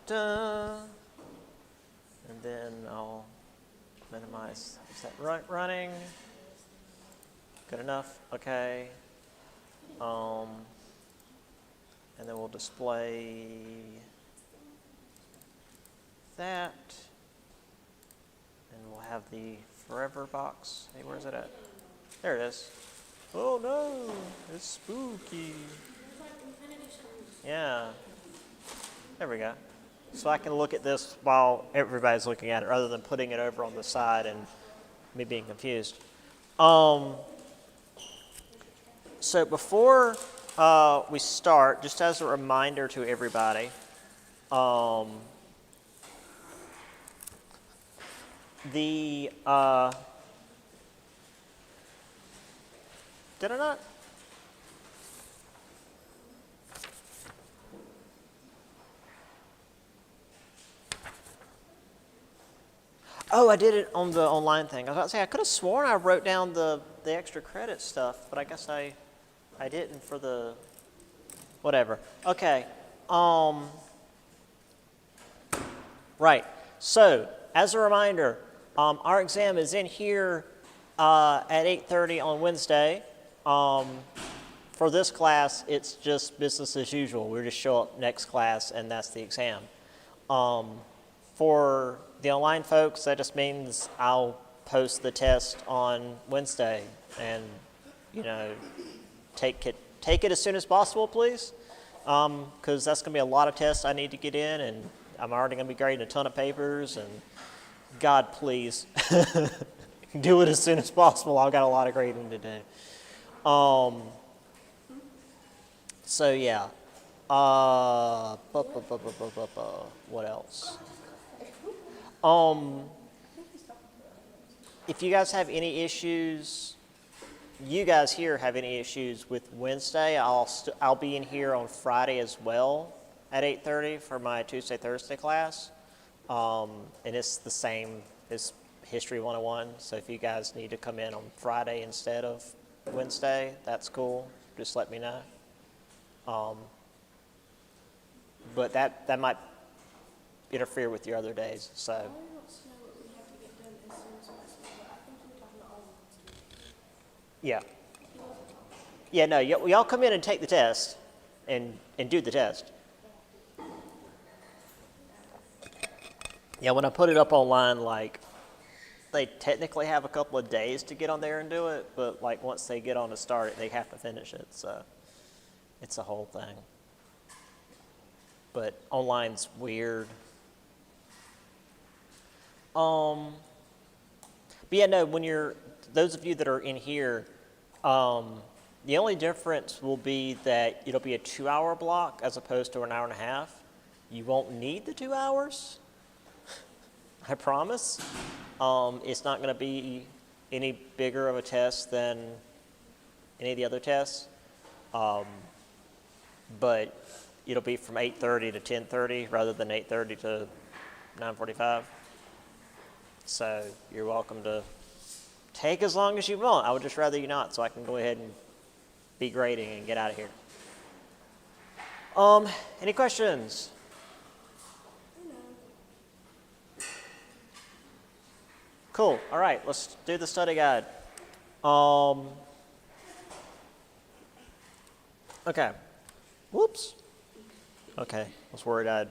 And then I'll minimize. Is that running? Good enough? Okay. And then we'll display that. And we'll have the forever box. Hey, where's it at? There it is. Oh no, it's spooky. Yeah. There we go. So I can look at this while everybody's looking at it rather than putting it over on the side and me being confused. So before we start, just as a reminder to everybody, did I not? Oh, I did it on the online thing. I was about to say, I could have sworn I wrote down the extra credit stuff, but I guess I didn't for the, whatever. Okay. Right. So, as a reminder, our exam is in here at 8:30 on Wednesday. For this class, it's just business as usual. We just show up next class, and that's the exam. For the online folks, that just means I'll post the test on Wednesday, and take it as soon as possible, please, because that's going to be a lot of tests I need to get in, and I'm already going to be grading a ton of papers, and God, please, do it as soon as possible. I've got a lot of grading to do. So yeah, what else? If you guys have any issues, you guys here have any issues with Wednesday, I'll be in here on Friday as well at 8:30 for my Tuesday, Thursday class. And it's the same as History 101. So if you guys need to come in on Friday instead of Wednesday, that's cool. Just let me know. But that might interfere with your other days. So. Yeah. Yeah, no, y'all come in and take the test and do the test. Yeah, when I put it up online, like, they technically have a couple of days to get on there and do it, but like once they get on to start it, they have to finish it, so it's a whole thing. But online's weird. But yeah, no, those of you that are in here, the only difference will be that it'll be a 2-hour block as opposed to an hour and a half. You won't need the 2 hours, I promise. It's not going to be any bigger of a test than any of the other tests, but it'll be from 8:30 to 10:30 rather than 8:30 to 9:45. So you're welcome to take as long as you want. I would just rather you not, so I can go ahead and be grading and get out of here. Any questions? Cool. All right, let's do the study guide. Okay. Whoops. Okay, I was worried I'd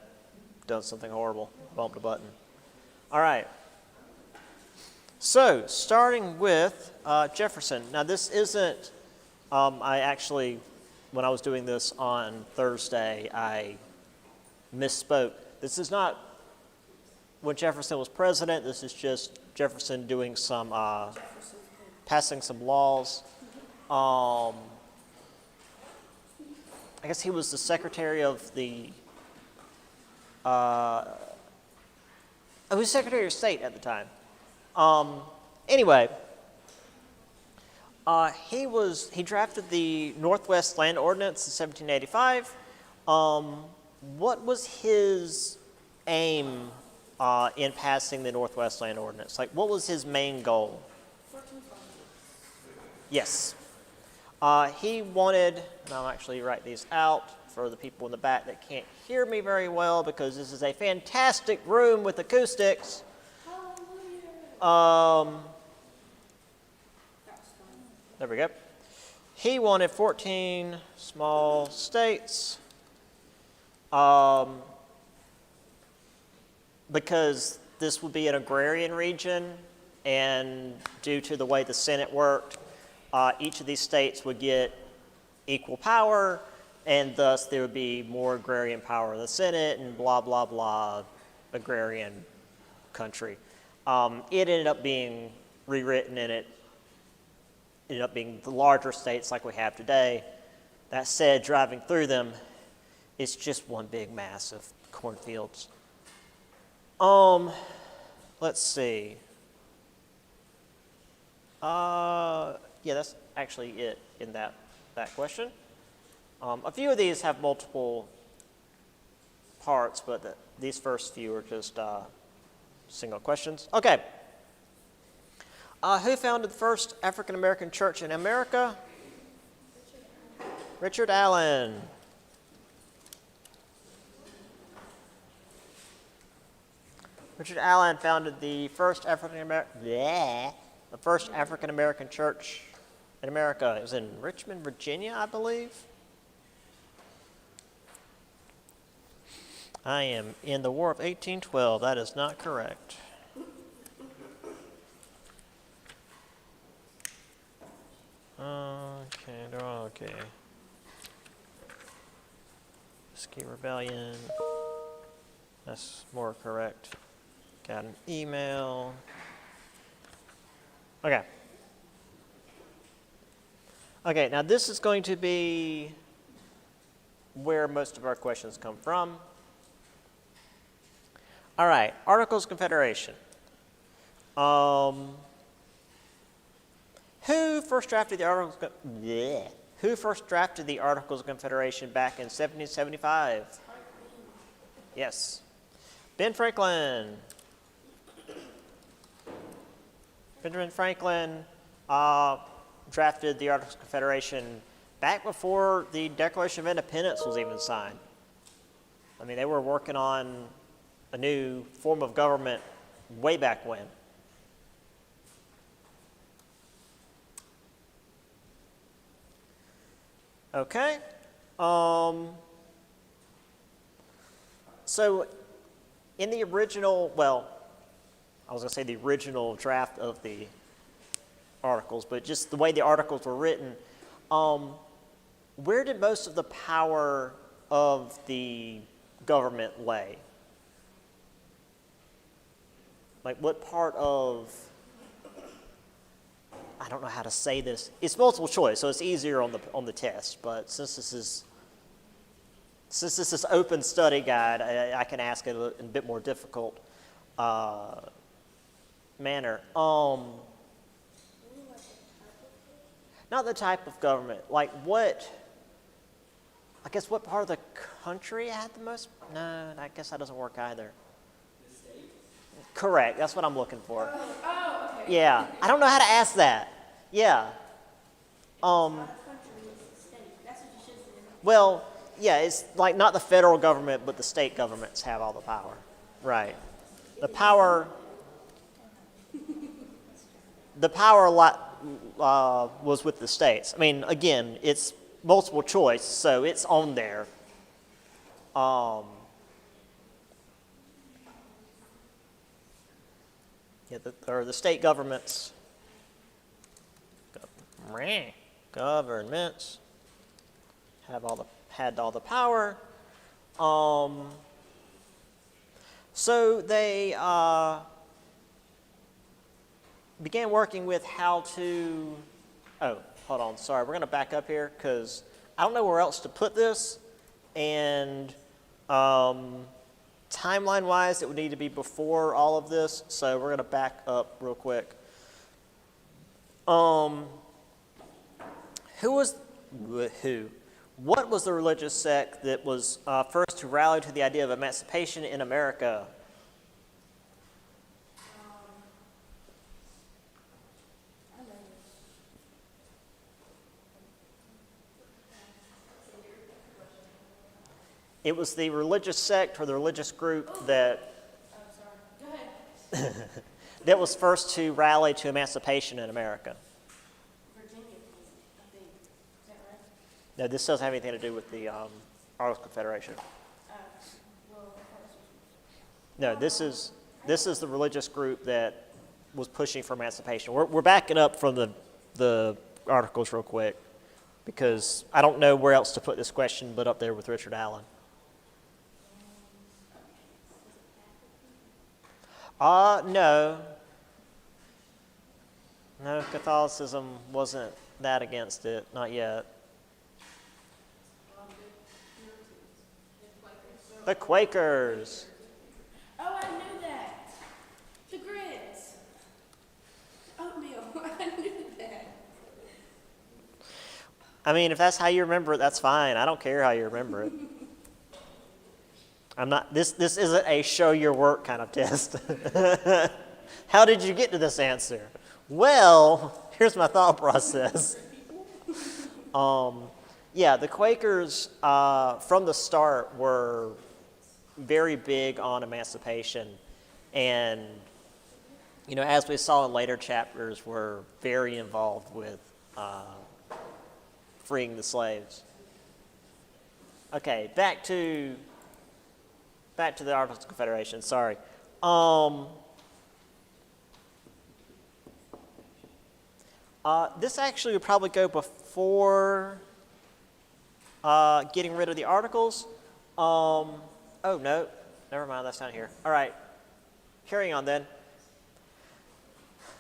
done something horrible, bumped a button. All right. So, starting with Jefferson. Now, this isn't, I actually, when I was doing this on Thursday, I misspoke. This is not when Jefferson was president. This is just Jefferson doing some, passing some laws. I guess he was the secretary of the, he was Secretary of State at the time. Anyway, he drafted the Northwest Land Ordinance in 1785. What was his aim in passing the Northwest Land Ordinance? Like, what was his main goal? Yes. He wanted, and I'll actually write these out for the people in the back that can't hear me very well because this is a fantastic room with acoustics. There we go. He wanted 14 small states because this would be an agrarian region, and due to the way the Senate worked, each of these states would get equal power, and thus there would be more agrarian power in the Senate and blah, blah, blah, agrarian country. It ended up being rewritten, and it ended up being the larger states like we have today. That said, driving through them, it's just one big mass of cornfields. Let's see. Yeah, that's actually it in that question. A few of these have multiple parts, but these first few are just single questions. Okay. Who founded the first African American church in America? Richard Allen. Richard Allen founded the first African American church in America. It was in Richmond, Virginia, I believe. I am in the War of 1812. That is not correct. Okay. Ski Rebellion. That's more correct. Got an email. Okay. Okay, now this is going to be where most of our questions come from. All right, Articles of Confederation. Who first drafted the Articles of Confederation back in 1775? Yes. Ben Franklin. Benjamin Franklin drafted the Articles of Confederation back before the Declaration of Independence was even signed. I mean, they were working on a new form of government way back when. Okay. So in the original, well, I was going to say the original draft of the articles, but just the way the articles were written, where did most of the power of the government lay? Like what part of, I don't know how to say this. It's multiple choice, so it's easier on the test, but since this is open study guide, I can ask it in a bit more difficult manner. Not the type of government. Like what? I guess what part of the country had the most? No, I guess that doesn't work either. The state? Correct. That's what I'm looking for. Oh, okay. Yeah, I don't know how to ask that. Yeah. Well, yeah, it's like not the federal government, but the state governments have all the power. Right. The power was with the states. I mean, again, it's multiple choice, so it's on there. Yeah, the state governments. Governments had all the power. So they began working with how to. Oh, hold on. Sorry, we're going to back up here because I don't know where else to put this, and timeline-wise, it would need to be before all of this. So we're going to back up real quick. What was the religious sect that was first to rally to the idea of emancipation in America? It was the religious sect or the religious group that Go ahead. that was first to rally to emancipation in America. Virginia, I think. Is that right? No, this doesn't have anything to do with the Articles of Confederation. Well, No, this is the religious group that was pushing for emancipation. We're backing up from the articles real quick because I don't know where else to put this question but up there with Richard Allen. No. No, Catholicism wasn't that against it, not yet. The Quakers. oh, I knew that. The grits. Oatmeal. I knew that. I mean, if that's how you remember it, that's fine. I don't care how you remember it. I'm not. This isn't a show your work kind of test. How did you get to this answer? Well, here's my thought process. Yeah, the Quakers from the start were very big on emancipation, and as we saw in later chapters, were very involved with freeing the slaves. Okay, back to the Articles of Confederation. Sorry. This actually would probably go before getting rid of the articles. Oh, no. Never mind. That's not here. All right. Carrying on then.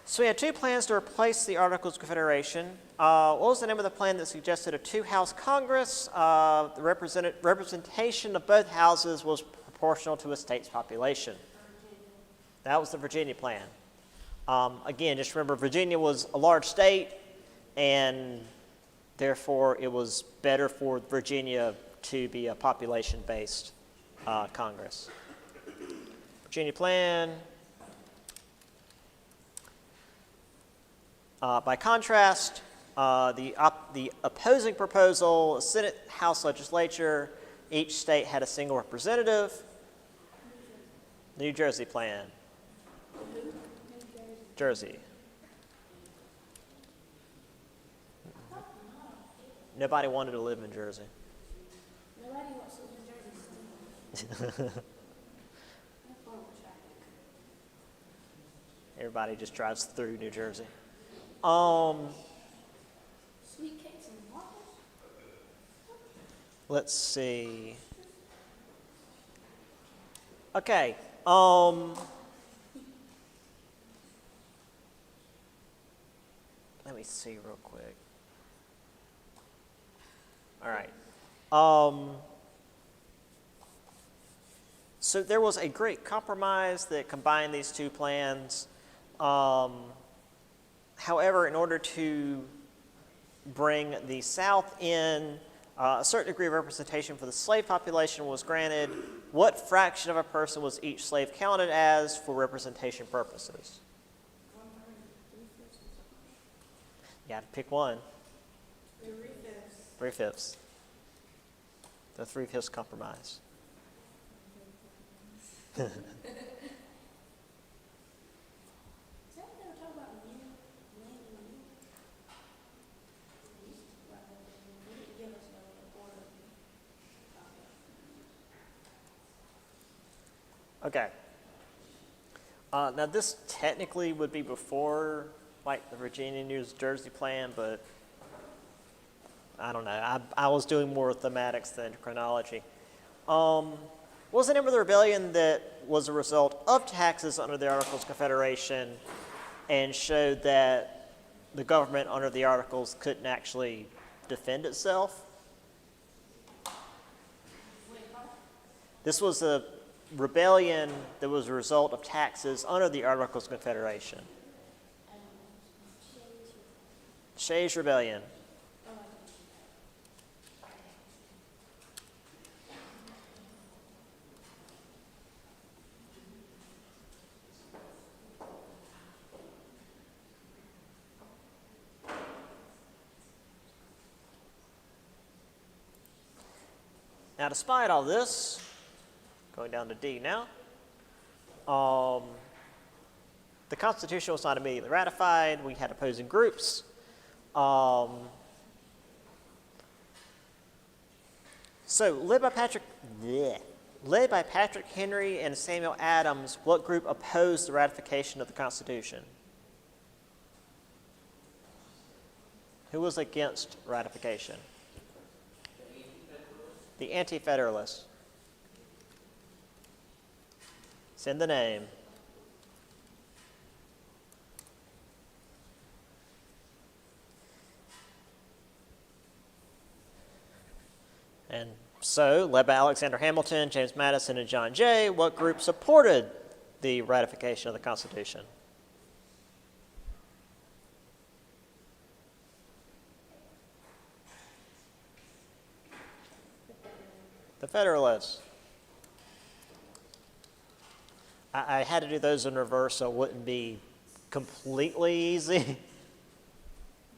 So we had two plans to replace the Articles of Confederation. What was the name of the plan that suggested a two-house Congress? The representation of both houses was proportional to a state's population. That was the Virginia plan. Again, just remember, Virginia was a large state, and therefore it was better for Virginia to be a population-based Congress. Virginia plan. By contrast, the opposing proposal, Senate, House legislature, each state had a single representative. New Jersey plan. Jersey. Nobody wanted to live in Jersey. Nobody wants to live in Jersey. Everybody just drives through New Jersey. Sweet cakes and waffles? Let's see. Okay. Let me see real quick. All right. So there was a great compromise that combined these two plans. However, in order to bring the South in, a certain degree of representation for the slave population was granted. What fraction of a person was each slave counted as for representation purposes? You had to pick one. 3/5. 3/5. The 3/5 compromise. Is that what they were talking about land and they didn't give us no order. Okay. Now this technically would be before like the Virginia New Jersey plan, but I don't know. I was doing more thematics than chronology. What was the name of the rebellion that was a result of taxes under the Articles of Confederation and showed that the government under the Articles couldn't actually defend itself? This was a rebellion that was a result of taxes under the Articles of Confederation. Shays Rebellion. Now, despite all this, going down to D now, the Constitution was not immediately ratified. We had opposing groups. So, led by Patrick Henry and Samuel Adams, what group opposed the ratification of the Constitution? Who was against ratification? The Anti-Federalists. It's in the name. And so, led by Alexander Hamilton, James Madison, and John Jay, what group supported the ratification of the Constitution? The Federalists. I had to do those in reverse so it wouldn't be completely easy,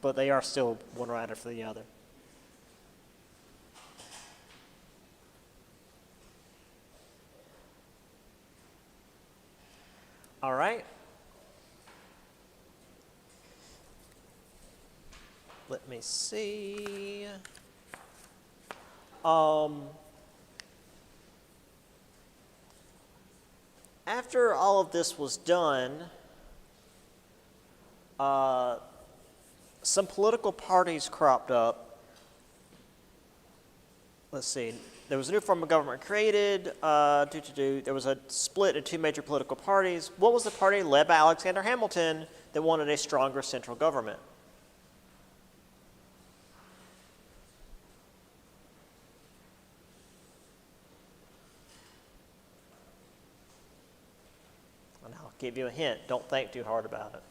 but they are still one right after the other. All right. Let me see. After all of this was done, some political parties cropped up. Let's see. There was a new form of government created. There was a split into two major political parties. What was the party led by Alexander Hamilton that wanted a stronger central government? And I'll give you a hint. Don't think too hard about it.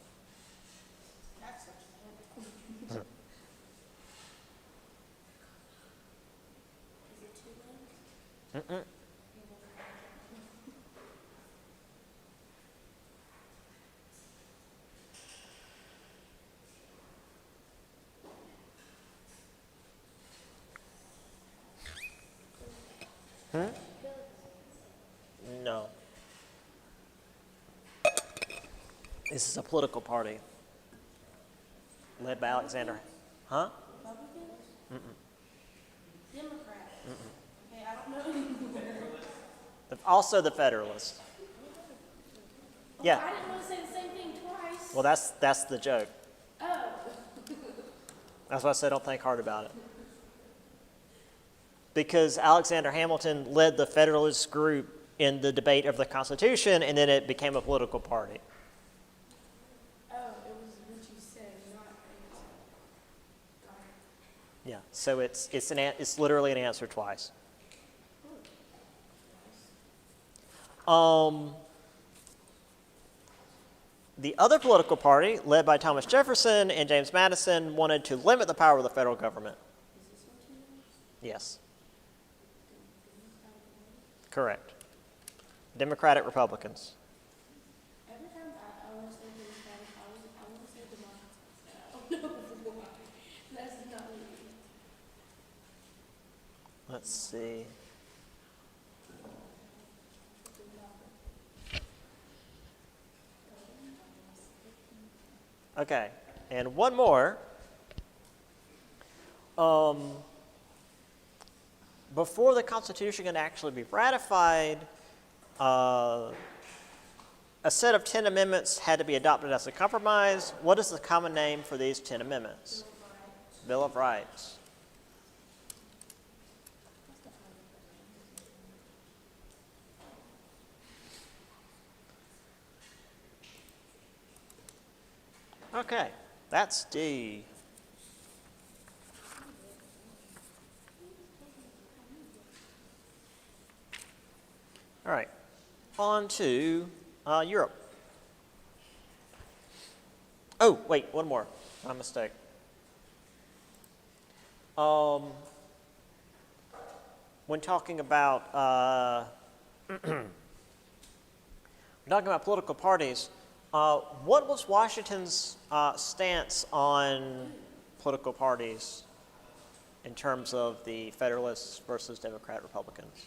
That's such a hint. Is it too late? Mm-mm. No. This is a political party led by Alexander. Huh? Republicans? Democrats? Okay, I don't know. Also the Federalists. Yeah. I didn't want to say the same thing twice. Well, that's the joke. Oh. That's why I said don't think hard about it. Because Alexander Hamilton led the Federalist group in the debate of the Constitution, and then it became a political party. Oh, it was what you said, not got it. Yeah. So it's literally an answer twice. The other political party, led by Thomas Jefferson and James Madison, wanted to limit the power of the federal government. Is this what you know? Yes. Correct. Democratic Republicans. Every time I want to say Democratic, I want to say Democrats. I don't know why. That's not me. Let's see. Okay, and one more. Before the Constitution can actually be ratified, a set of 10 amendments had to be adopted as a compromise. What is the common name for these 10 amendments? Bill of Rights. Okay, that's D. All right, on to Europe. Oh, wait, one more. My mistake. When talking about political parties, what was Washington's stance on political parties? in terms of the Federalists versus Democrat Republicans.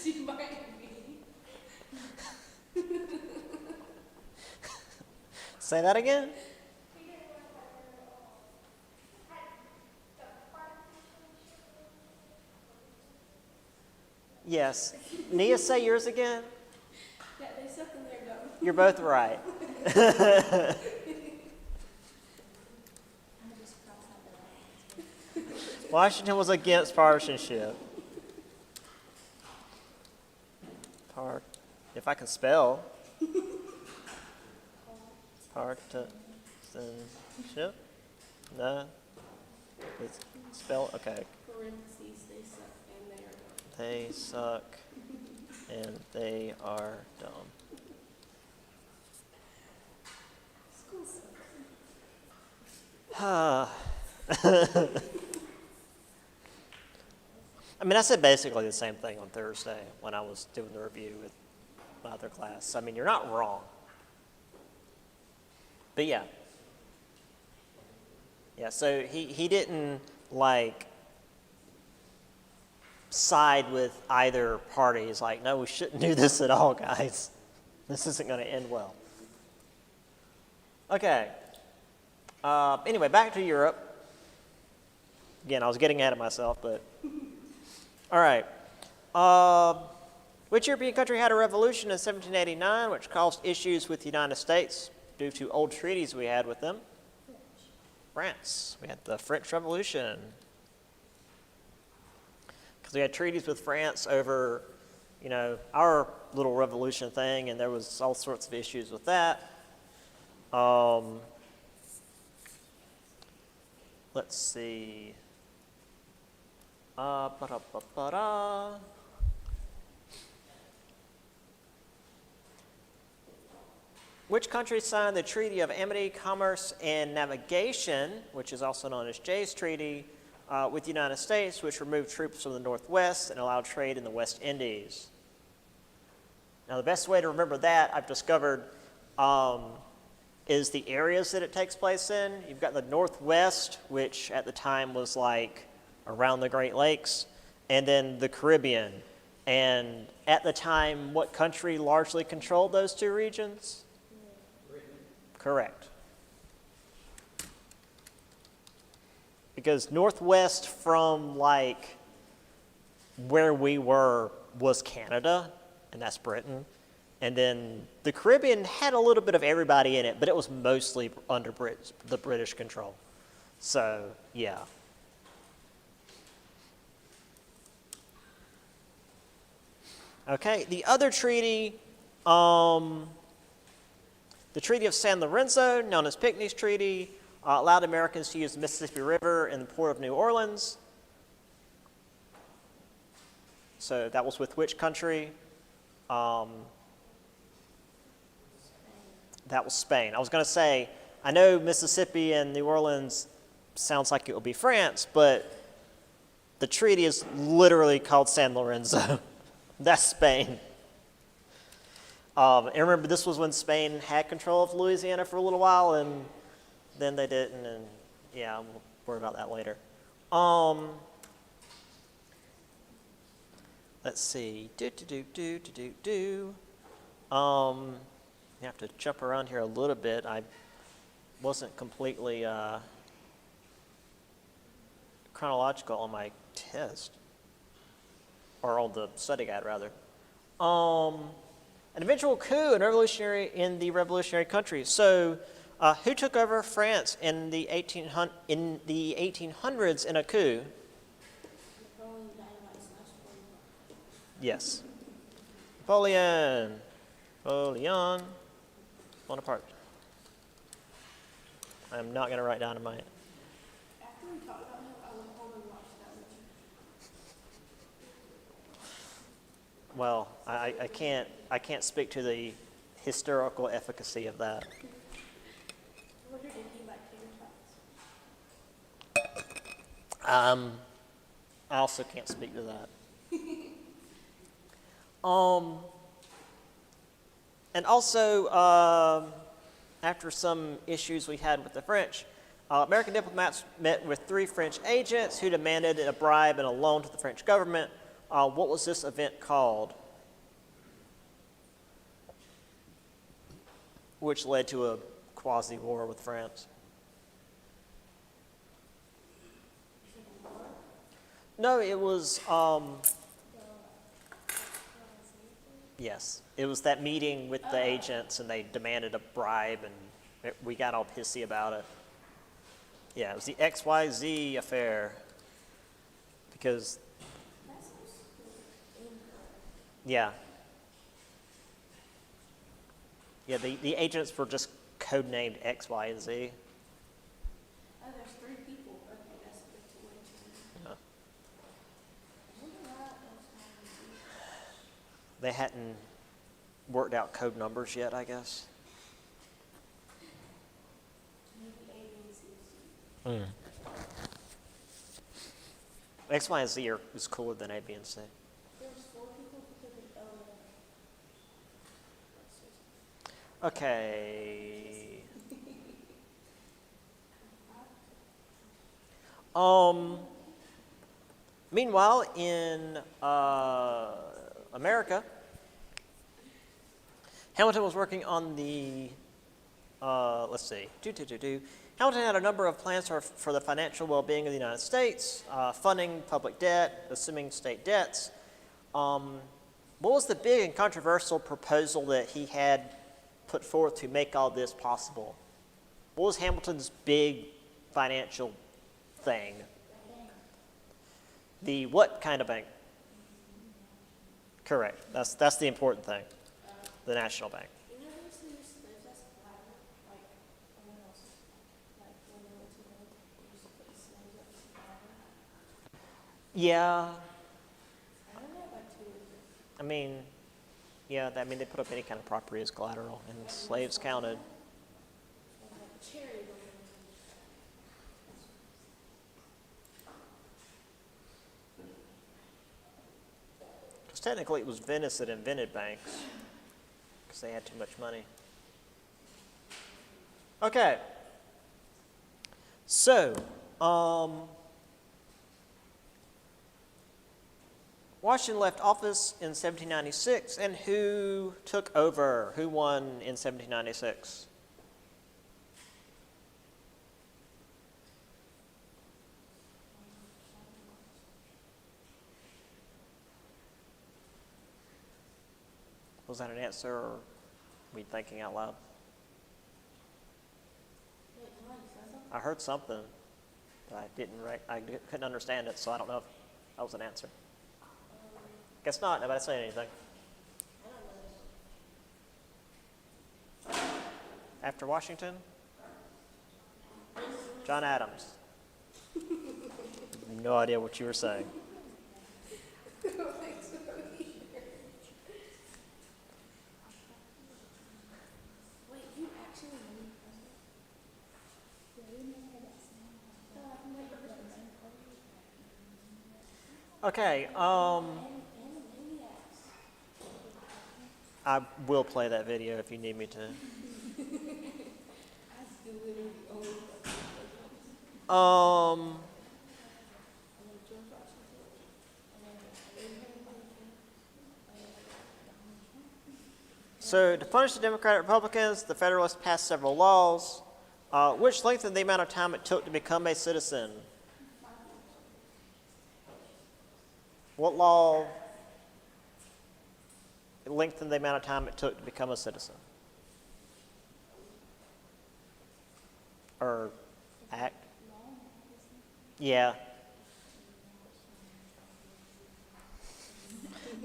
She might be. Say that again? Yes. Nia, say yours again. Yeah, they suck in their gum. You're both right. Washington was against partisanship. If I can spell. Partisanship? No? It's spell? Okay. Parentheses, they suck and they are dumb. They suck and they are dumb. School sucks. I mean, I said basically the same thing on Thursday when I was doing the review with my other class. I mean, you're not wrong. But yeah. Yeah, so he didn't, like, side with either party. He's like, no, we shouldn't do this at all, guys. This isn't going to end well. Okay. Anyway, back to Europe. Again, I was getting ahead of myself, but... All right. Which European country had a revolution in 1789, which caused issues with the United States due to old treaties we had with them? France. We had the French Revolution. Because we had treaties with France over, you know, our little revolution thing, and there was all sorts of issues with that. Let's see. Which country signed the Treaty of Amity, Commerce, and Navigation, which is also known as Jay's Treaty, with the United States, which removed troops from the Northwest and allowed trade in the West Indies? Now, the best way to remember that, I've discovered, is the areas that it takes place in. You've got the Northwest, which at the time was like around the Great Lakes, and then the Caribbean. And at the time, what country largely controlled those two regions? Britain. Correct. Because northwest from like where we were was Canada, and that's Britain. And then the Caribbean had a little bit of everybody in it, but it was mostly under the British control. So, yeah. Okay, the other treaty, the Treaty of San Lorenzo, known as Pinckney's Treaty, allowed Americans to use the Mississippi River in the port of New Orleans. So that was with which country? That was Spain. I was going to say, I know Mississippi and New Orleans sounds like it would be France, but the treaty is literally called San Lorenzo. That's Spain. And remember, this was when Spain had control of Louisiana for a little while, and then they didn't, and yeah, we'll worry about that later. Let's see. You have to jump around here a little bit. I wasn't completely chronological on my test, or on the study guide, rather. An eventual coup in the revolutionary country. So, who took over France in the 1800s in a coup? Napoleon Dynamite / Yes. Napoleon Bonaparte. I'm not going to write down in my... After we talked about him, I went home and watched that movie. Well, I can't speak to the historical efficacy of that. I wonder, did he like tater tots? I also can't speak to that. And also, after some issues we had with the French, American diplomats met with 3 French agents who demanded a bribe and a loan to the French government. What was this event called? Which led to a quasi-war with France. No, it was, yes, it was that meeting with the agents, and they demanded a bribe, and we got all pissy about it. Yeah, it was the XYZ affair, because, yeah. Yeah, the agents were just codenamed X, Y, and Z. Oh, there's 3 people. Okay, that's a bit too late. Yeah. I wonder why else They hadn't worked out code numbers yet, I guess. maybe A, B, and C. X, Y, and Z is cooler than A, B, and C. There was 4 people who took an L. Okay. Meanwhile, in America, Hamilton was working on the, let's see, Hamilton had a number of plans for the financial well-being of the United States, funding public debt, assuming state debts. What was the big and controversial proposal that he had put forth to make all this possible? What was Hamilton's big financial thing? The what kind of bank? Correct. That's the important thing. The national bank. You know, there's some slaves that's collateral, like, someone else, like, when they went to the, they used to put the slaves up as collateral. Yeah. I don't know about 2 of them. I mean, yeah. I mean, they put up any kind of property as collateral, and slaves counted. Like cherry women. Because technically, it was Venice that invented banks, because they had too much money. Okay. So, Washington left office in 1796, and who took over? Who won in 1796? Was that an answer, or are we thinking out loud? Wait, no, you said something? I heard something, but I couldn't understand it, so I don't know if that was an answer. Guess not. Nobody say anything. I don't know. After Washington? John Adams. No idea what you were saying. I don't think so either. Wait, you actually know the president? Yeah, we never had that same. No, I've never heard that same. Okay, I will play that video if you need me to. That's literally the only president. Um, And then George Washington. And then Abraham Lincoln. so to punish the Democratic Republicans, the Federalists passed several laws, which lengthened the amount of time it took to become a citizen. What law lengthened the amount of time it took to become a citizen? Or act? Yeah.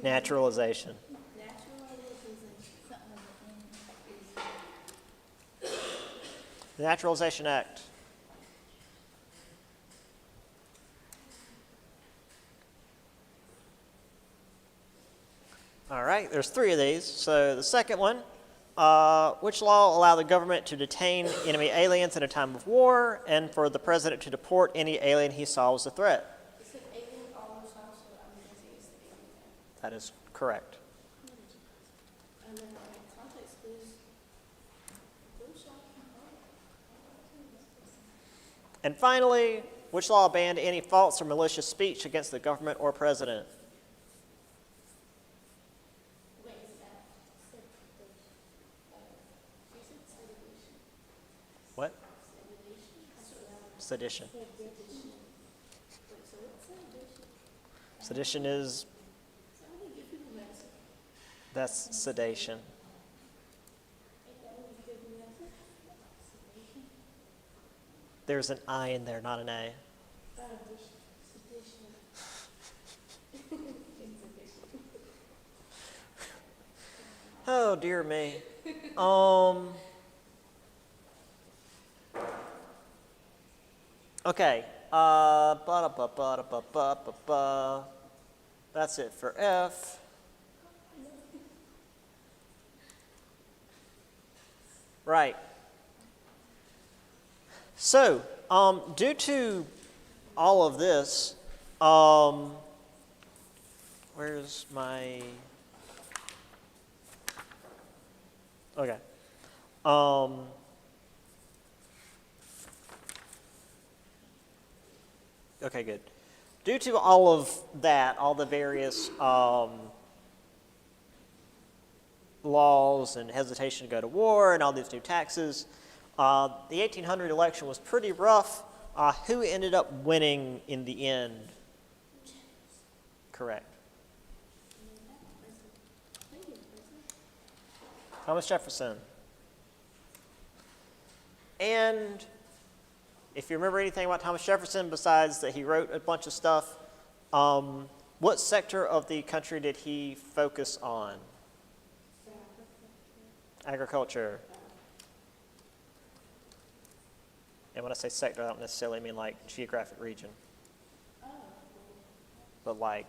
Naturalization. The Naturalization Act. All right, there's 3 of these. So the second one, which law allowed the government to detain enemy aliens in a time of war and for the president to deport any alien he saw was a threat? It said alien almost also, I'm guessing it's the alien. That is correct. And then context And finally, which law banned any false or malicious speech against the government or president? Wait, is that you said segregation? What? Segregation? That's what that was. Sedition. Wait, so what's segregation? Sedition is, So how do you give people medicine? that's sedation. Ain't that when you give them medicine? Sedation? There's an I in there, not an A. Sedition. Oh, dear me. Okay. Ba-da-ba-ba-da-ba-ba-ba-ba. That's it for F. Right. So, due to all of this, where's my... Okay. Okay, good. Due to all of that, all the various laws and hesitation to go to war and all these new taxes, the 1800 election was pretty rough. Who ended up winning in the end? Correct. Thomas Jefferson. And if you remember anything about Thomas Jefferson, besides that he wrote a bunch of stuff, what sector of the country did he focus on? Agriculture. And when I say sector, I don't necessarily mean like geographic region. But like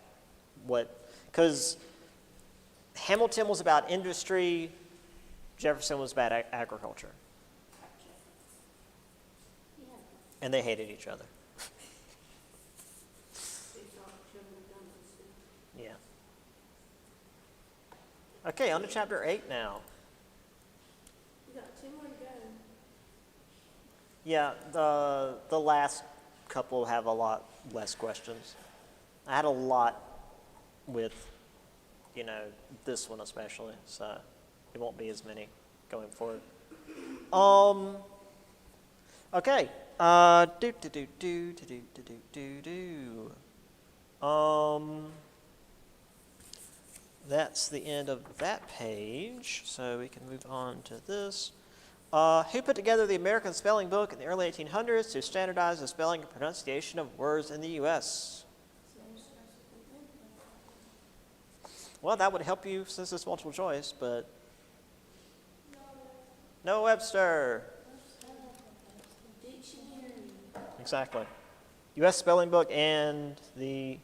what, because Hamilton was about industry, Jefferson was about agriculture. And they hated each other. Yeah. Okay, on to chapter 8 now. We got 2 more to go. Yeah, the last couple have a lot less questions. I had a lot with, this one especially, so it won't be as many going forward. Okay. That's the end of that page, so we can move on to this. Who put together the American Spelling Book in the early 1800s to standardize the spelling and pronunciation of words in the U.S.? Well, that would help you since it's multiple choice, but Noah Webster. Dictionary. Exactly. U.S. Spelling Book and the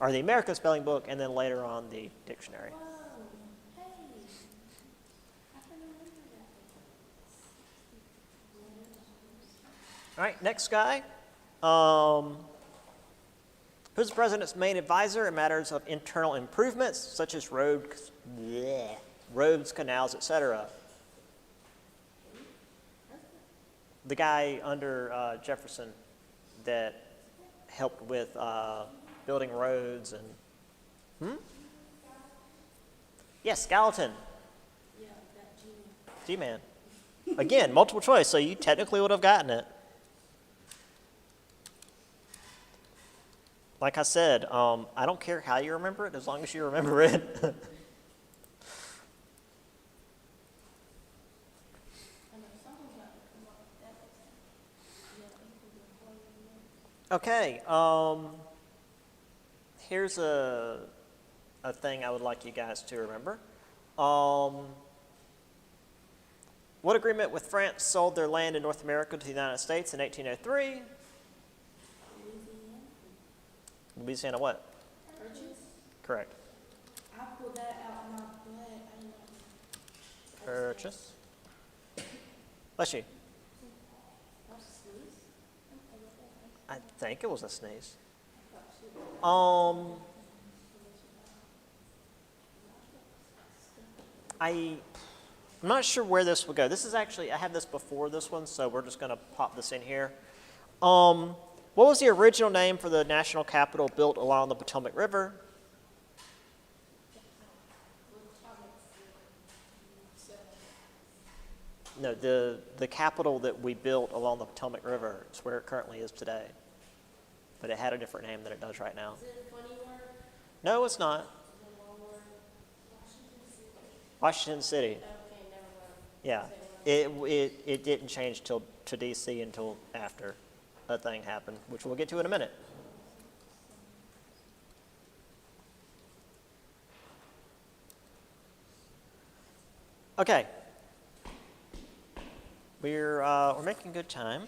American Spelling Book, and then later on the dictionary. Whoa. Hey. I can remember that. All right, next guy. Who's the president's main advisor in matters of internal improvements, such as roads, canals, etc.? The guy under Jefferson that helped with building roads and... Yes, Gallatin. Yeah, that G. G-Man. Again, multiple choice, so you technically would have gotten it. Like I said, I don't care how you remember it, as long as you remember it. I know someone's got to come up with that. Yeah, Okay, here's a thing I would like you guys to remember. What agreement with France sold their land in North America to the United States in 1803? Louisiana what? Purchase? Correct. I pulled that out of my butt. I didn't know. Purchase. Bless you. I'll sneeze. I think it was a sneeze. I'm not sure where this will go. This is actually, I had this before this one, so we're just going to pop this in here. What was the original name for the national capital built along the Potomac River? No, the capital that we built along the Potomac River is where it currently is today. But it had a different name than it does right now. Is it a funny word? No, it's not. Is it a long word? Washington City. Washington City. Okay, never mind. Yeah. It didn't change to DC until after a thing happened, which we'll get to in a minute. Okay. We're making good time.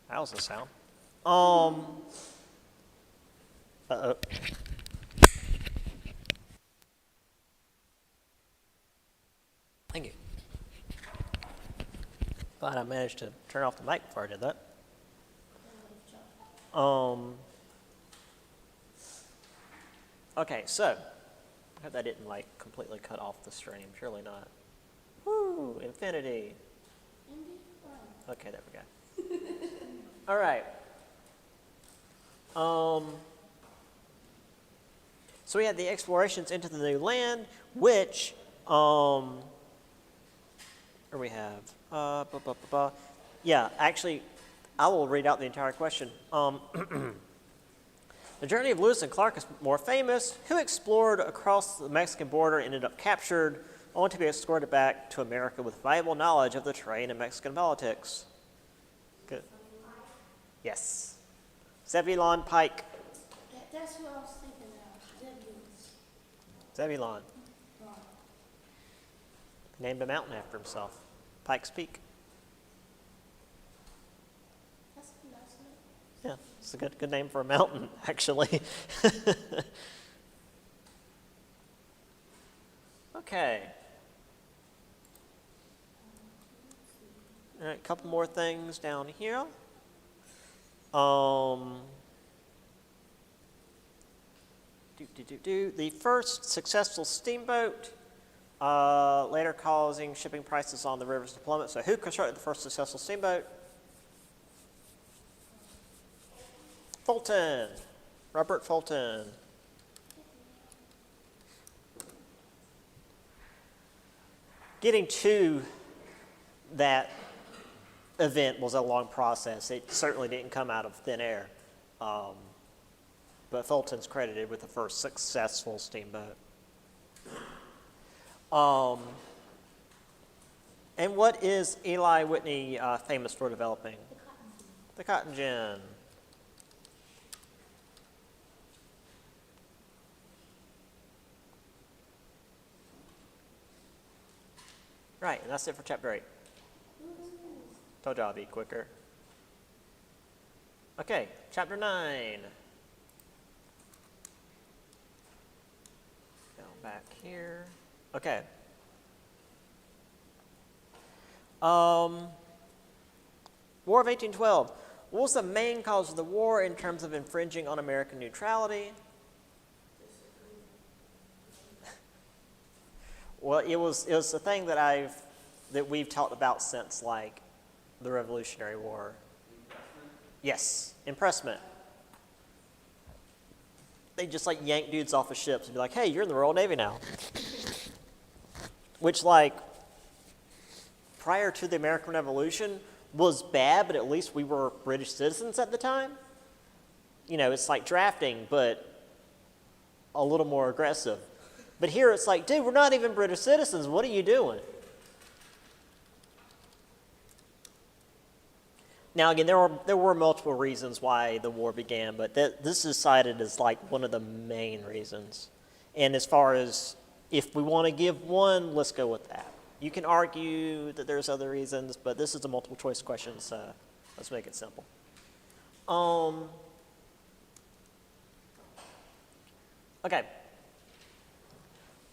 How's this sound? Uh-oh. Thank you. Glad I managed to turn off the mic before I did that. Okay, so I hope that didn't like completely cut off the stream. Surely not. Woo, infinity. Okay, there we go. All right. So we had the explorations into the new land, which, or we have, yeah, actually, I will read out the entire question. The journey of Lewis and Clark is more famous. Who explored across the Mexican border and ended up captured, only to be escorted back to America with valuable knowledge of the terrain and Mexican politics? Good. Yes. Zebulon Pike. That's what I was thinking of. Zebulon. Named a mountain after himself. Pikes Peak. That's a nice name. Yeah, it's a good name for a mountain, actually. Okay. All right, a couple more things down here. The first successful steamboat, later causing shipping prices on the rivers to plummet. So who constructed the first successful steamboat? Fulton. Robert Fulton. Getting to that event was a long process. It certainly didn't come out of thin air. But Fulton's credited with the first successful steamboat. And what is Eli Whitney famous for developing? The cotton gin. Right, and that's it for chapter 8. Told you I'll be quicker. Okay, chapter 9. Go back here. Okay. War of 1812. What was the main cause of the war in terms of infringing on American neutrality? Well, it was a thing that we've talked about since like the Revolutionary War. Yes, impressment. They just like yank dudes off of ships and be like, "Hey, you're in the Royal Navy now." Which, like, prior to the American Revolution was bad, but at least we were British citizens at the time. You know, it's like drafting, but a little more aggressive. But here it's like, dude, we're not even British citizens. What are you doing? Now, again, there were multiple reasons why the war began, but this is cited as like one of the main reasons. And as far as if we want to give one, let's go with that. You can argue that there's other reasons, but this is a multiple choice question, so let's make it simple. Okay.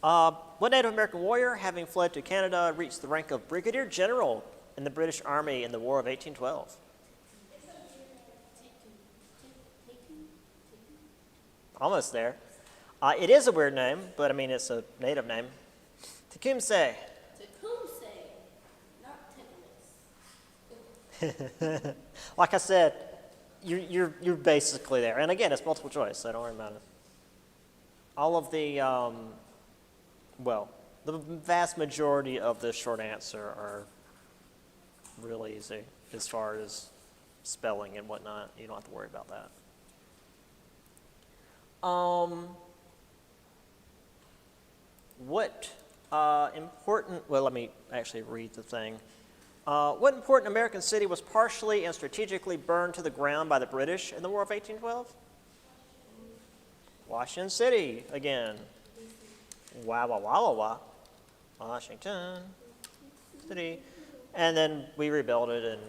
One Native American warrior, having fled to Canada, reached the rank of brigadier general in the British Army in the War of 1812. Almost there. It is a weird name, but I mean, it's a native name. Tecumseh. Tecumseh, not Tecumseh. like I said, you're basically there. And again, it's multiple choice, so don't worry about it. All of the, well, the vast majority of the short answer are real easy as far as spelling and whatnot. You don't have to worry about that. What important, well, let me actually read the thing. What important American city was partially and strategically burned to the ground by the British in the War of 1812? Washington City, again. Wah, wah, wah, wah, wah. Washington City. And then we rebuilt it, and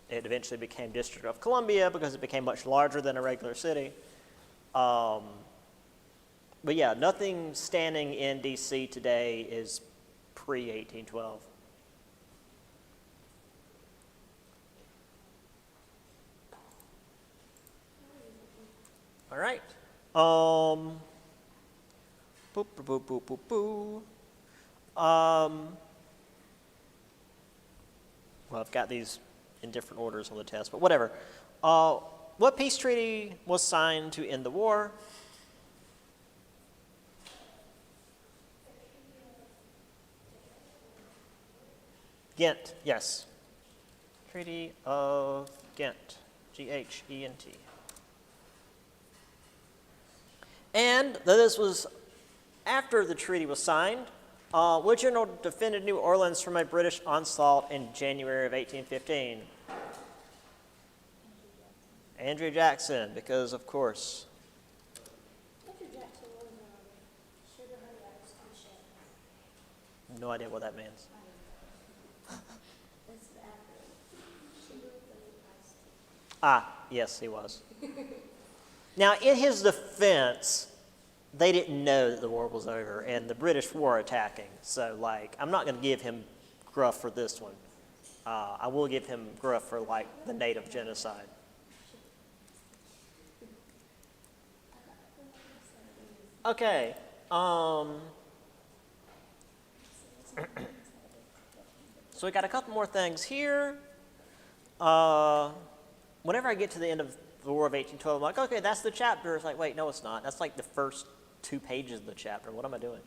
it eventually became District of Columbia because it became much larger than a regular city. But yeah, nothing standing in D.C. today is pre-1812. All right. Boop, boop, boop, boop, boop, boop. Well, I've got these in different orders on the test, but whatever. What peace treaty was signed to end the war? Ghent, yes. Treaty of Ghent, G-H-E-N-T. And though this was after the treaty was signed, which general defended New Orleans from a British onslaught in January of 1815? Andrew Jackson, because of course. Andrew Jackson was Sugar Honey Ice on Ship. No idea what that means. That's the acronym. Sugar Honey Ice. Ah, yes, he was. Now, in his defense, they didn't know that the war was over, and the British were attacking. So, like, I'm not going to give him gruff for this one. I will give him gruff for, like, the native genocide. Okay. So we got a couple more things here. Whenever I get to the end of the War of 1812, I'm like, okay, that's the chapter. It's like, wait, no, it's not. That's like the first 2 pages of the chapter. What am I doing?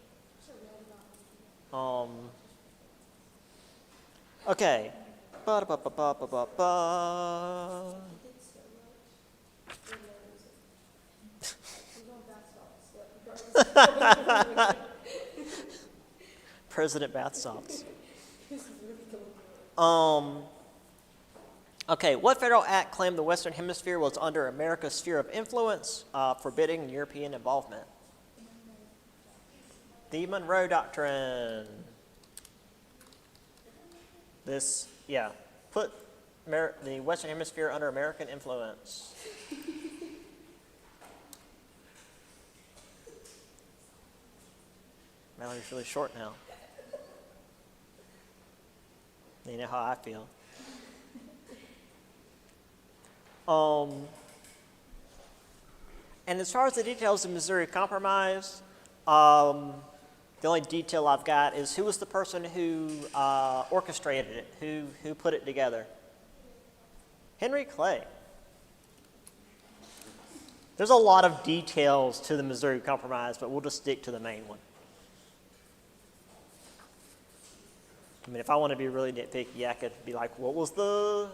Okay. Ba-da-ba-ba-ba-ba-ba. President bath salts. Okay, what federal act claimed the Western Hemisphere was under America's sphere of influence, forbidding European involvement? The Monroe Doctrine. This, yeah, put the Western Hemisphere under American influence. Mallory's really short now. You know how I feel. And as far as the details of the Missouri Compromise, the only detail I've got is who was the person who orchestrated it, who put it together. Henry Clay. There's a lot of details to the Missouri Compromise, but we'll just stick to the main one. I mean, if I want to be really nitpicky, I could be like, what was the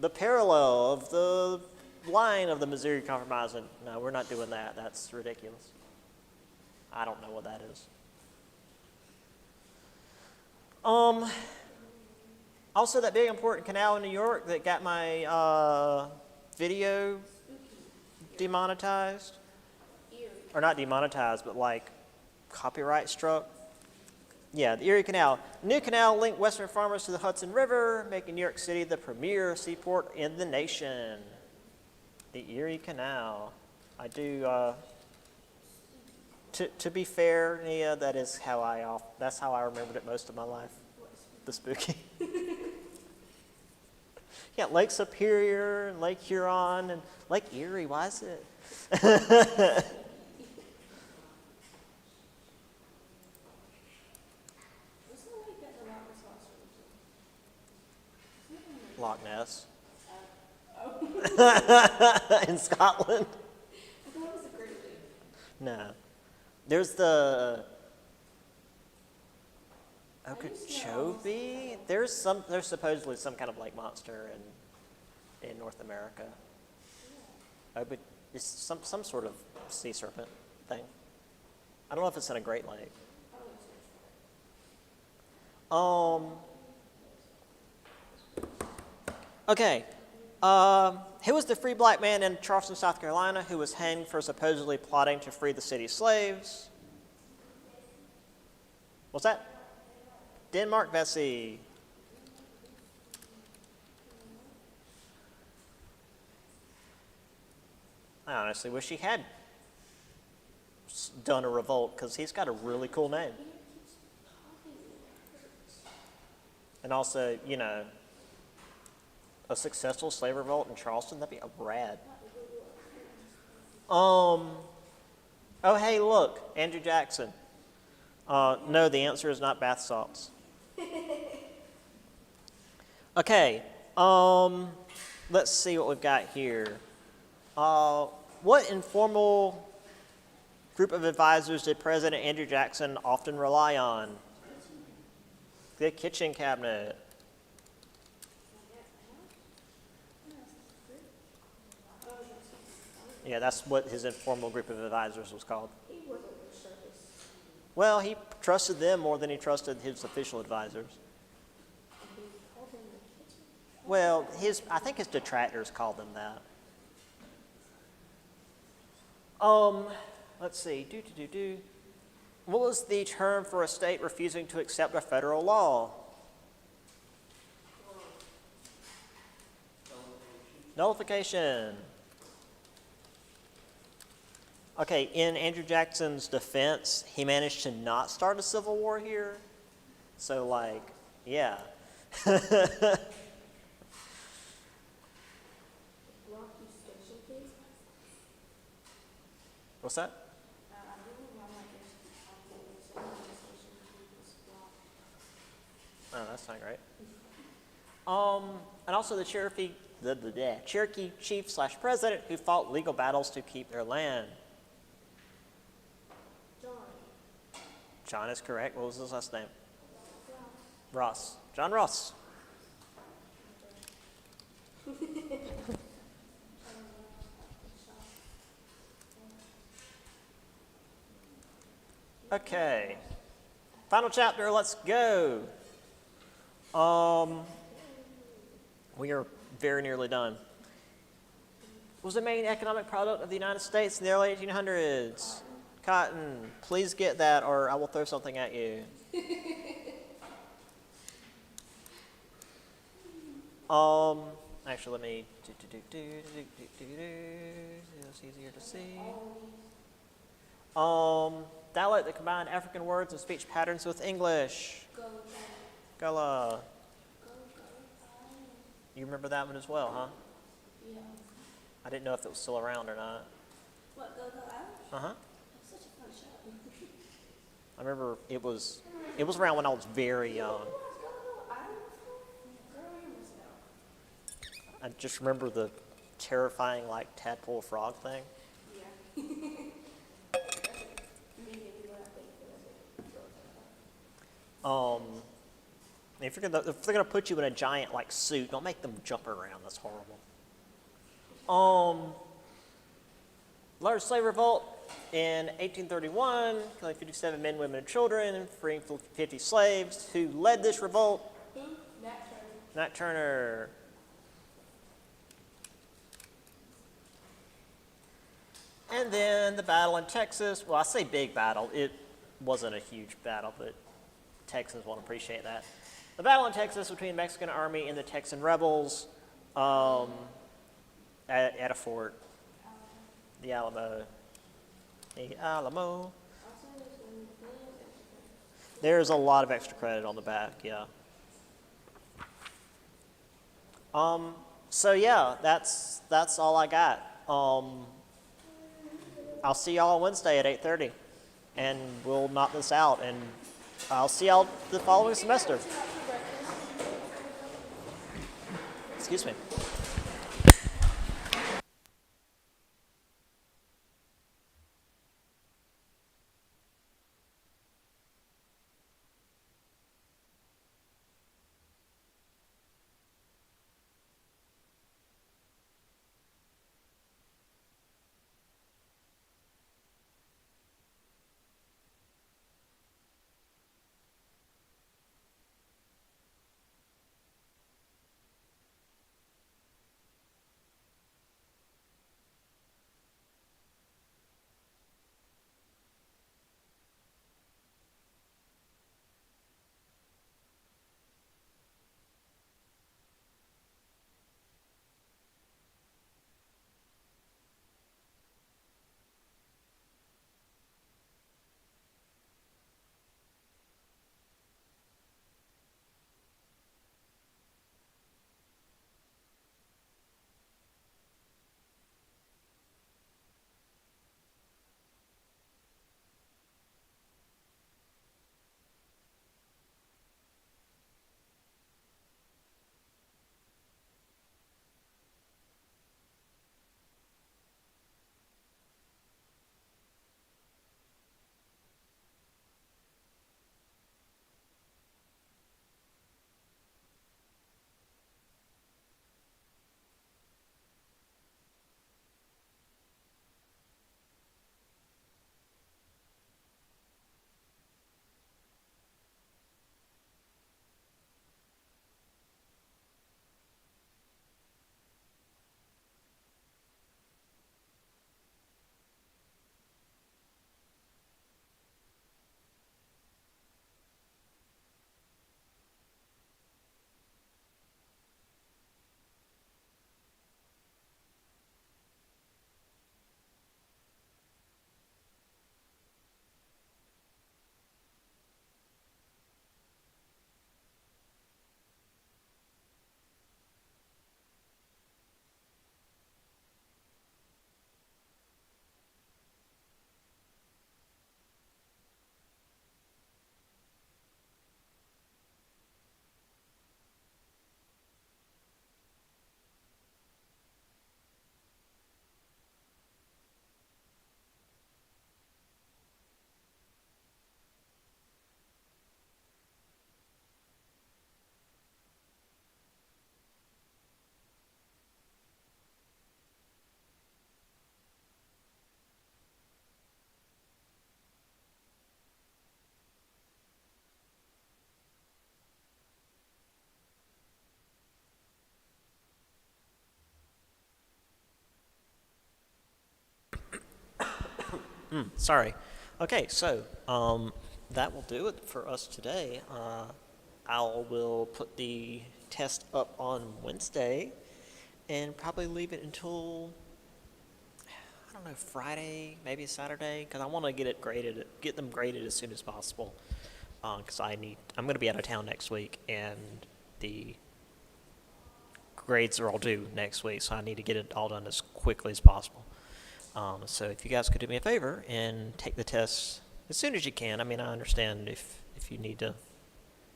parallel of the line of the Missouri Compromise? And no, we're not doing that. That's ridiculous. I don't know what that is. Also, that big important canal in New York that got my video demonetized. Or not demonetized, but like copyright struck. Yeah, the Erie Canal. The new canal linked Western farmers to the Hudson River, making New York City the premier seaport in the nation. The Erie Canal. I do, to be fair, Nia, that's how I remembered it most of my life. The spooky. Yeah, Lake Superior, and Lake Huron, and Lake Erie. Why is it? Loch Ness. Oh. In Scotland. I thought it was a Great Lake. No. There's the I used to know all these Okeechobee. There's supposedly some kind of lake monster in North America. Oh, but it's some sort of sea serpent thing. I don't know if it's in a Great Lake. Okay. Who was the free black man in Charleston, South Carolina, who was hanged for supposedly plotting to free the city's slaves? What's that? Denmark Vesey. I honestly wish he had done a revolt because he's got a really cool name. And also, you know, a successful slave revolt in Charleston, that'd be a rad. Oh, hey, look, Andrew Jackson. No, the answer is not bath salts. Okay, let's see what we've got here. What informal group of advisors did President Andrew Jackson often rely on? The kitchen cabinet. Yeah, that's what his informal group of advisors was called. He wasn't the sharpest. Well, he trusted them more than he trusted his official advisors. And he called him the kitchen. Well, I think his detractors called them that. Let's see. What was the term for a state refusing to accept a federal law? Nullification. Okay, in Andrew Jackson's defense, he managed to not start a civil war here. So, like, yeah. Rocky Station, please. What's that? I really want my Rocky Station, please. Oh, that's not great. And also the Cherokee chief/president who fought legal battles to keep their land. John. John is correct. What was his last name? Ross. John Ross. Okay. Final chapter, let's go. We are very nearly done. What was the main economic product of the United States in the early 1800s? Cotton. Please get that or I will throw something at you. Actually, let me it's easier to see. Dialect that combined African words and speech patterns with English. Gullah. You remember that one as well, huh? Yeah. I didn't know if it was still around or not. What, Go Irish? Uh-huh. That's such a fun show. I remember it was around when I was very young. Go Irish? Girl, you must know. I just remember the terrifying, like, tadpole frog thing. Yeah. If they're gonna put you in a giant like suit, don't make them jump around. That's horrible. Large slave revolt in 1831, killing 57 men, women, and children, freeing 50 slaves. Who led this revolt? Who? Nat Turner. Nat Turner. And then the battle in Texas. Well, I say big battle. It wasn't a huge battle, but Texans won't appreciate that. The battle in Texas between the Mexican army and the Texan rebels at a fort, the Alamo. The Alamo. There's a lot of extra credit on the back, yeah. So yeah, that's all I got. I'll see y'all on Wednesday at 8:30, and we'll knock this out, and I'll see y'all the following semester. Excuse me. Sorry. Okay, so that will do it for us today. I will put the test up on Wednesday and probably leave it until I don't know, Friday, maybe Saturday, because I want to get them graded as soon as possible. Because I'm going to be out of town next week, and the grades are all due next week, so I need to get it all done as quickly as possible. So if you guys could do me a favor and take the tests as soon as you can. I mean, I understand if you need to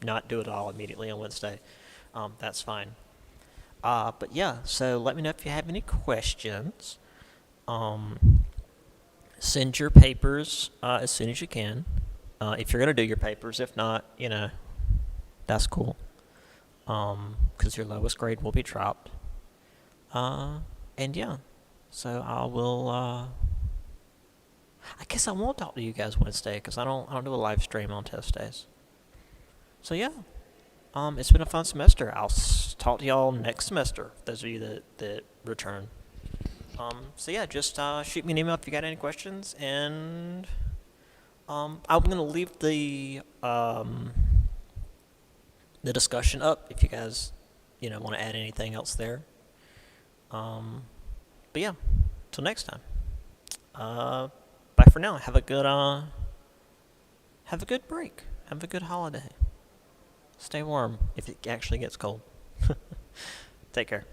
not do it all immediately on Wednesday. That's fine. But yeah, so let me know if you have any questions. Send your papers as soon as you can. If you're going to do your papers. If not, that's cool. Because your lowest grade will be dropped. And yeah, so I will. I guess I won't talk to you guys Wednesday because I don't do a live stream on test days. So yeah, it's been a fun semester. I'll talk to y'all next semester. Those of you that return. So yeah, just shoot me an email if you got any questions, and I'm gonna leave the discussion up if you guys want to add anything else there. But yeah, till next time. Bye for now. Have a good break. Have a good holiday. Stay warm if it actually gets cold. Take care.